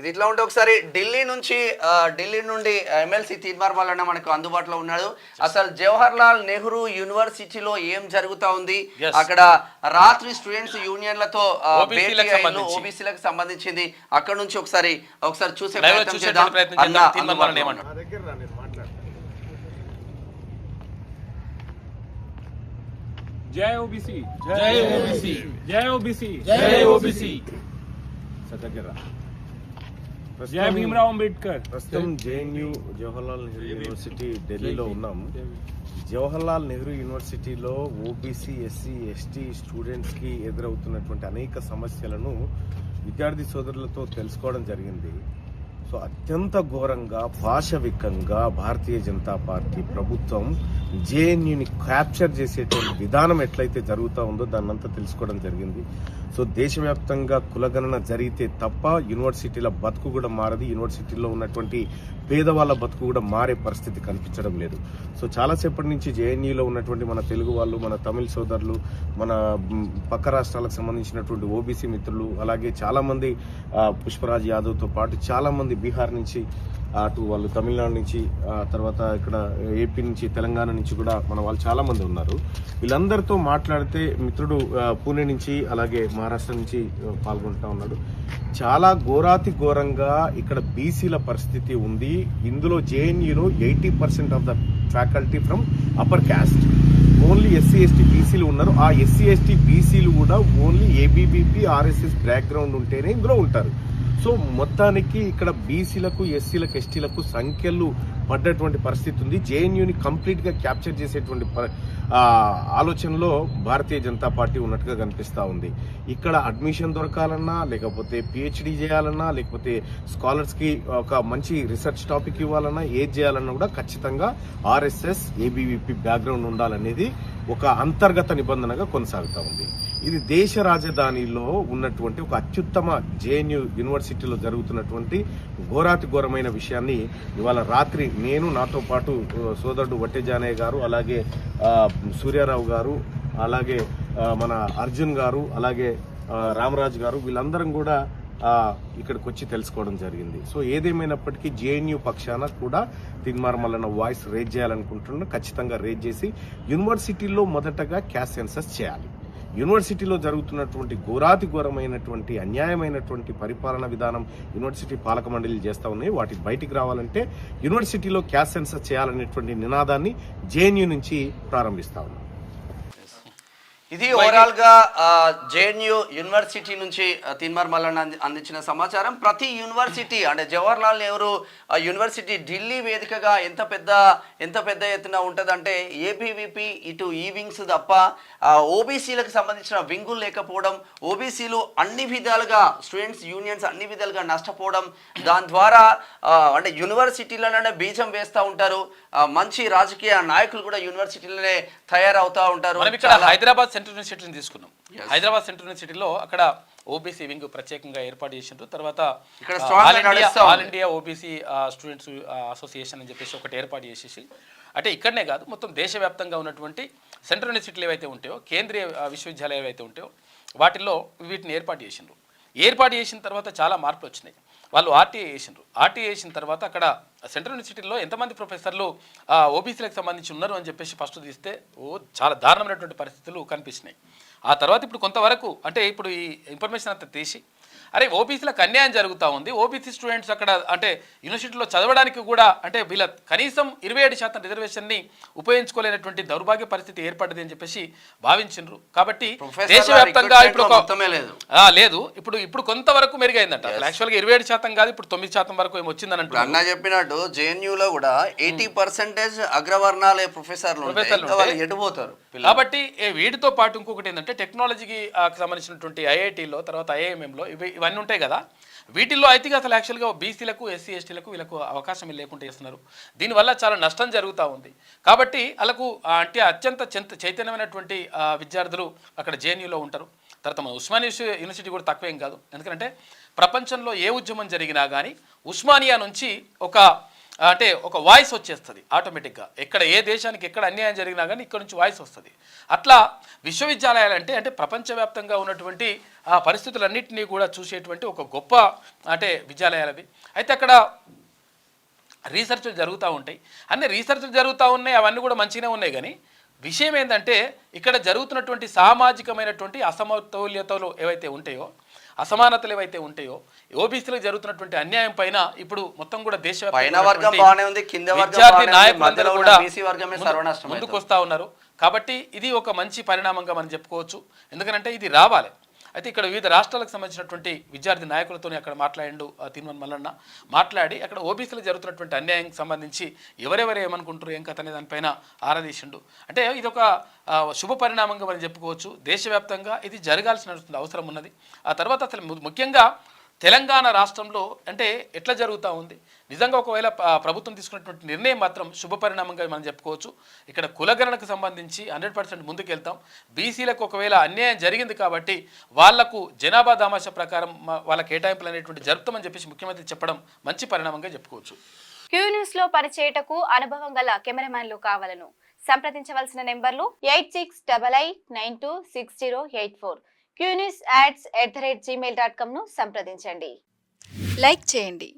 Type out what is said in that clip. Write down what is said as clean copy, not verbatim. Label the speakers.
Speaker 1: ఇది ఇట్లా ఉంటే ఒకసారి ఢిల్లీ నుండి ఎమ్మెల్సీ తీన్మార్ మల్లన్న మనకు అందుబాటులో ఉన్నాడు. అసలు జవహర్ లాల్ నెహ్రూ యూనివర్సిటీలో ఏం జరుగుతా ఉంది, అక్కడ రాత్రి స్టూడెంట్స్ యూనియన్లతో ఓబీసీలకు సంబంధించింది, అక్కడ నుంచి ఒకసారి చూసే ప్రయత్నం చేద్దాం.
Speaker 2: జై ఓబీసీ, జై ఓబీసీ, జై ఓబీసీ, జై ఓబీసీ. జై భీమ్రావ్ అంబేద్కర్.
Speaker 3: ప్రస్తుతం జేఎన్యూ జవహర్లాల్ నెహ్రూ యూనివర్సిటీ ఢిల్లీలో ఉన్నాం. జవహర్లాల్ నెహ్రూ యూనివర్సిటీలో ఓబీసీ, ఎస్సీ, ఎస్టీ స్టూడెంట్స్ కి ఎదురవుతున్నటువంటి అనేక సమస్యలను విద్యార్థి సోదరులతో తెలుసుకోవడం జరిగింది. సో అత్యంత ఘోరంగా పాశవికంగా భారతీయ జనతా పార్టీ ప్రభుత్వం జేఎన్యూని క్యాప్చర్ చేసేటువంటి విధానం ఎట్లయితే జరుగుతూ ఉందో దాన్నంతా తెలుసుకోవడం జరిగింది. సో దేశవ్యాప్తంగా కులగణన జరిగితే తప్ప యూనివర్సిటీల బతుకు కూడా మారది, యూనివర్సిటీలో ఉన్నటువంటి పేదవాళ్ళ బతుకు కూడా మారే పరిస్థితి కనిపించడం లేదు. సో చాలాసేపటి నుంచి జేఎన్యూలో ఉన్నటువంటి మన తెలుగు వాళ్ళు, మన తమిళ సోదరులు, మన పక్క రాష్ట్రాలకు సంబంధించినటువంటి ఓబీసీ మిత్రులు, అలాగే చాలామంది పుష్పరాజ్ యాదవ్తో పాటు చాలామంది బీహార్ నుంచి, అటు వాళ్ళు తమిళనాడు నుంచి, తర్వాత ఇక్కడ ఏపీ నుంచి, తెలంగాణ నుంచి కూడా మన వాళ్ళు చాలా మంది ఉన్నారు. వీళ్ళందరితో మాట్లాడితే మిత్రుడు పూణే నుంచి అలాగే మహారాష్ట్ర నుంచి పాల్గొంటా ఉన్నాడు. చాలా ఘోరంగా ఇక్కడ బీసీల పరిస్థితి ఉంది. ఇందులో జేఎన్యూలో 80% of the faculty from upper caste, only SC ST బీసీలు ఉన్నారు. ఆ ఎస్సీ ఎస్టీ బీసీలు కూడా ఓన్లీ ఏబీవీపీ ఆర్ఎస్ఎస్ బ్యాక్గ్రౌండ్ ఉంటేనే ఇందులో ఉంటారు. సో మొత్తానికి ఇక్కడ బీసీలకు, ఎస్సీలకు, ఎస్టీలకు సంఖ్యలు పడ్డటువంటి పరిస్థితి ఉంది. జేఎన్యూని కంప్లీట్ గా క్యాప్చర్ చేసేటువంటి ఆలోచనలో భారతీయ జనతా పార్టీ ఉన్నట్టుగా కనిపిస్తా ఉంది. ఇక్కడ అడ్మిషన్ దొరకాలన్నా, లేకపోతే పిహెచ్డి చేయాలన్నా, లేకపోతే స్కాలర్స్ కి ఒక మంచి రీసెర్చ్ టాపిక్ ఇవ్వాలన్నా, ఏది చేయాలన్నా కూడా ఖచ్చితంగా ఆర్ఎస్ఎస్, ఏబీవీపీ బ్యాక్గ్రౌండ్ ఉండాలనేది ఒక అంతర్గత నిబంధనగా కొనసాగుతా ఉంది. ఇది దేశ రాజధానిలో ఉన్నటువంటి ఒక అత్యుత్తమ జేఎన్యూ యూనివర్సిటీలో జరుగుతున్నటువంటి ఘోరమైన విషయాన్ని ఇవాళ రాత్రి నేను, నాతో పాటు సోదరుడు వట్టెజానయ్య గారు, అలాగే సూర్యారావు గారు, అలాగే మన అర్జున్ గారు, అలాగే రామరాజు గారు, వీళ్ళందరం కూడా ఇక్కడికి వచ్చి తెలుసుకోవడం జరిగింది. సో ఏదేమైనప్పటికీ జేఎన్యూ పక్షాన కూడా తీన్మార్ మల్లన్న వాయిస్ రేజ్ చేయాలనుకుంటున్నాను. ఖచ్చితంగా రేజ్ చేసి యూనివర్సిటీలో మొదటగా క్యాస్ట్ సెన్సస్ చేయాలి. యూనివర్సిటీలో జరుగుతున్నటువంటి ఘోరమైనటువంటి అన్యాయమైనటువంటి పరిపాలన విధానం యూనివర్సిటీ పాలక మండలి చేస్తా ఉన్నాయి. వాటికి బయటికి రావాలంటే యూనివర్సిటీలో క్యాస్ట్ సెన్సస్ చేయాలనేటువంటి నినాదాన్ని జేఎన్యూ నుంచి ప్రారంభిస్తా ఉన్నాం.
Speaker 1: ఇది ఓవరాల్ గా జేఎన్యూ యూనివర్సిటీ నుంచి తీన్మార్ మల్లన్న అందించిన సమాచారం. ప్రతి యూనివర్సిటీ అంటే జవహర్లాల్ నెహ్రూ యూనివర్సిటీ ఢిల్లీ వేదికగా ఎంత పెద్ద ఎత్తున ఉంటుందంటే ఏబీవీపీ ఇటు ఈ వింగ్స్ తప్ప ఓబీసీలకు సంబంధించిన వింగులు లేకపోవడం, ఓబీసీలు అన్ని విధాలుగా స్టూడెంట్స్ యూనియన్స్ అన్ని విధాలుగా నష్టపోవడం, దాని ద్వారా అంటే యూనివర్సిటీలోనే బీజం వేస్తూ ఉంటారు. మంచి రాజకీయ నాయకులు కూడా యూనివర్సిటీలోనే తయారవుతూ ఉంటారు.
Speaker 4: హైదరాబాద్ సెంట్రల్ యూనివర్సిటీని తీసుకున్నాం. హైదరాబాద్ సెంట్రల్ యూనివర్సిటీలో అక్కడ ఓబీసీ వింగ్ ప్రత్యేకంగా ఏర్పాటు చేసిండ్రు. తర్వాత all India OBC students association అని చెప్పేసి ఒకటి ఏర్పాటు చేసేసి, అంటే ఇక్కడనే కాదు మొత్తం దేశవ్యాప్తంగా ఉన్నటువంటి సెంట్రల్ యూనివర్సిటీలు ఏవైతే ఉంటాయో, కేంద్రీయ విశ్వవిద్యాలయాలు ఏవైతే ఉంటాయో వాటిల్లో వీటిని ఏర్పాటు చేసిండ్రు. ఏర్పాటు చేసిన తర్వాత చాలా మార్పులు వచ్చినాయి. వాళ్ళు ఆర్టీఏ చేసిండ్రు. ఆర్టీఏ చేసిన తర్వాత అక్కడ సెంట్రల్ యూనివర్సిటీలో ఎంతమంది ప్రొఫెసర్లు ఓబీసీలకు సంబంధించి ఉన్నారు అని చెప్పేసి ఫస్ట్ తీస్తే చాలా దారుణమైనటువంటి పరిస్థితులు కనిపిస్తున్నాయి. ఆ తర్వాత ఇప్పుడు కొంతవరకు అంటే ఇప్పుడు ఈ ఇన్ఫర్మేషన్ అంతా తీసి అరే ఓబీసీలకు అన్యాయం జరుగుతూ ఉంది, ఓబీసీ స్టూడెంట్స్ అక్కడ అంటే యూనివర్సిటీలో చదవడానికి కూడా అంటే వీళ్ళ కనీసం 27% రిజర్వేషన్ని ఉపయోగించుకోలేనటువంటి దౌర్భాగ్య పరిస్థితి ఏర్పడింది అని చెప్పేసి భావించిండ్రు. కాబట్టి దేశవ్యాప్తంగా ఇప్పుడు లేదు, ఇప్పుడు కొంతవరకు మెరుగైందంట. యాక్చువల్గా 27% కాదు, ఇప్పుడు 9% వరకు ఏమి వచ్చిందని అంటారు.
Speaker 1: అన్న చెప్పినట్టు జేఎన్యూలో కూడా 80% అగ్రవర్ణాలే ప్రొఫెసర్లు ఎడిపోతారు.
Speaker 4: కాబట్టి వీటితో పాటు ఇంకొకటి ఏంటంటే టెక్నాలజీకి సంబంధించినటువంటి ఐఐటీలో, తర్వాత ఐఐఎంఎంలో ఇవన్నీ ఉంటాయి కదా, వీటిల్లో అయితే అసలు యాక్చువల్గా బీసీలకు, ఎస్సీ ఎస్టీలకు వీళ్ళకు అవకాశం లేకుండా చేస్తున్నారు. దీనివల్ల చాలా నష్టం జరుగుతూ ఉంది. కాబట్టి వాళ్ళకు అంటే అత్యంత చైతన్యమైనటువంటి విద్యార్థులు అక్కడ జేఎన్యూలో ఉంటారు. తర్వాత మన ఉస్మానియా యూనివర్సిటీ కూడా తక్కువేం కాదు. ఎందుకంటే ప్రపంచంలో ఏ ఉద్యమం జరిగినా కానీ ఉస్మానియా నుంచి ఒక అంటే ఒక వాయిస్ వచ్చేస్తుంది ఆటోమేటిక్గా. ఎక్కడ ఏ దేశానికి ఎక్కడ అన్యాయం జరిగినా కానీ ఇక్కడ నుంచి వాయిస్ వస్తుంది. అట్లా విశ్వవిద్యాలయాలు అంటే ప్రపంచవ్యాప్తంగా ఉన్నటువంటి ఆ పరిస్థితులన్నింటినీ కూడా చూసేటువంటి ఒక గొప్ప అంటే విద్యాలయాలవి. అయితే అక్కడ రీసెర్చ్లు జరుగుతూ ఉంటాయి, అన్ని రీసెర్చ్లు జరుగుతూ ఉన్నాయి, అవన్నీ కూడా మంచిగానే ఉన్నాయి. కానీ విషయం ఏంటంటే ఇక్కడ జరుగుతున్నటువంటి సామాజికమైనటువంటి అసమతుల్యతలు ఏవైతే ఉంటాయో, అసమానతలు ఏవైతే ఉంటాయో, ఓబీసీలకు జరుగుతున్నటువంటి అన్యాయం పైన ఇప్పుడు మొత్తం కూడా విద్యార్థి నాయకులందరూ కూడా ముందుకు వస్తూ ఉన్నారు. కాబట్టి ఇది ఒక మంచి పరిణామంగా మనం చెప్పుకోవచ్చు. ఎందుకంటే ఇది రావాలి. అయితే ఇక్కడ వివిధ రాష్ట్రాలకు సంబంధించినటువంటి విద్యార్థి నాయకులతో అక్కడ మాట్లాడిండు తీన్మార్ మల్లన్న. మాట్లాడి అక్కడ ఓబీసీలకు జరుగుతున్నటువంటి అన్యాయానికి సంబంధించి ఎవరెవరు ఏమనుకుంటారు ఏం కథ అనే దానిపైన ఆరాధీసిండు. అంటే ఇది ఒక శుభ పరిణామంగా మనం చెప్పుకోవచ్చు. దేశవ్యాప్తంగా ఇది జరగాల్సిన అవసరం ఉన్నది. ఆ తర్వాత అసలు ముఖ్యంగా తెలంగాణ రాష్ట్రంలో అంటే ఎట్లా జరుగుతూ ఉంది, నిజంగా ఒకవేళ ప్రభుత్వం తీసుకున్నటువంటి నిర్ణయం మాత్రం శుభ పరిణామంగా మనం చెప్పుకోవచ్చు. ఇక్కడ కులగణనకు సంబంధించి 100% ముందుకెళ్తాం. బీసీలకు ఒకవేళ అన్యాయం జరిగింది కాబట్టి వాళ్లకు జనాభా దామాషా ప్రకారం వాళ్ళ కేటాయింపులు అనేటువంటి జరుపుతామని చెప్పేసి ముఖ్యమంత్రి చెప్పడం మంచి పరిణామంగా చెప్పుకోవచ్చు.
Speaker 5: క్యూ న్యూస్ లో పనిచేయటకు అనుభవం గల కెమెరామ్యాన్లు కావాలను సంప్రదించవలసిన నెంబర్లు 8688926084. qnews@gmail.com ను సంప్రదించండి. లైక్ చేయండి.